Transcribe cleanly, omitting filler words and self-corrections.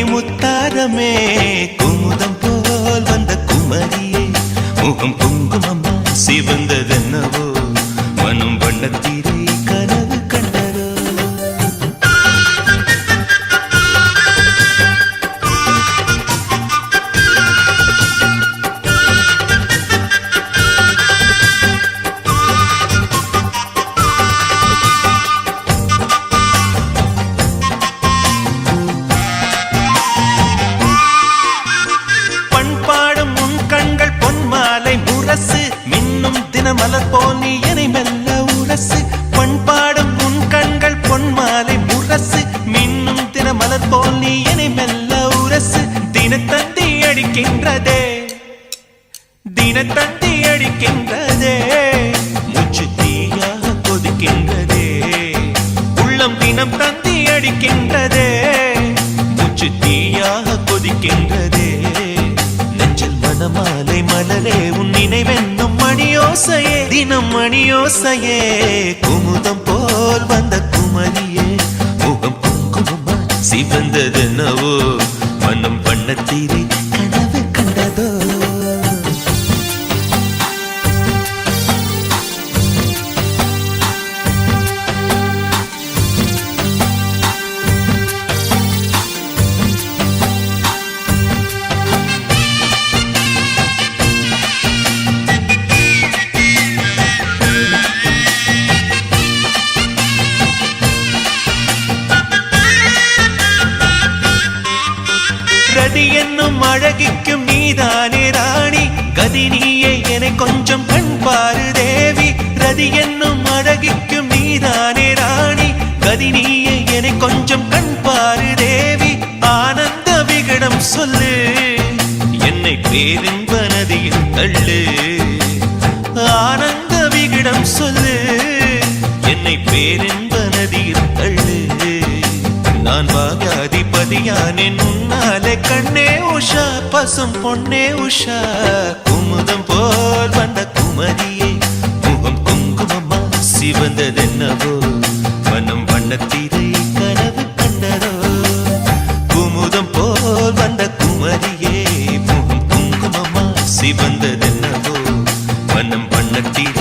முத்தாரமே குமுதம் போல் வந்த குமரியே முகம் குங்குமம்மா சிவந்ததென்னவோ மனம் வண்ணத்தீரை கனவு கண்டரோ மின்னும் தினமலர் போல் நீ என்னை மெல்ல உரசு பண்பாடும் உன் கண்கள் பொன்மாலை முரசு மின்னும் தினமலர் போல் நீ என்னை மெல்ல உரசு தினத்தந்தி அடிக்கின்றதே தினத்தந்தி அடிக்கின்றதே மூச்சு தீயாக கொதிக்கின்றதே உள்ளம் தினம் தந்தி அடிக்கின்றதே மூச்சு தீயாக கொதிக்கின்றதே மனமாலை மலரே உன் நினைவென்னும் மணியோசையே தினம் மணியோசையே குமுதம் போல் வந்த குமரியே முகம் குங்குமமா சிவந்ததென்னவோ மனம் வண்ணத்தீரை கனவு கண்டதோ ரதி என்னும் அழகிக்கும் நீதானே ராணி கதி நீயே என்னை கொஞ்சம் கண் பாரு தேவி ரதி என்னும் அழகிக்கும் நீதானே ராணி கதி நீயே என்னை கொஞ்சம் கண் பாரு தேவி ஆனந்த விகடம் சொல்லு என்னை பேரின்ப நதியில் தள்ளு ஆனந்த விகடம் சொல்லு என்னை பேரின்ப நதியில் தள்ளு நான் பாகாதிபதியானேன் உன்னாலே கண்ணே உஷா பசும் பொன்னே உஷா குமுதம் போல் வந்த குமரியே முகம் குங்குமம்மா சிவந்ததென்னவோ மனம் வண்ணத்தீரை கனவு கண்டரோ குமுதம் போல் வந்த குமரியே முகம் குங்குமம்மா சிவந்ததென்னவோ மனம் வண்ணத்தீரை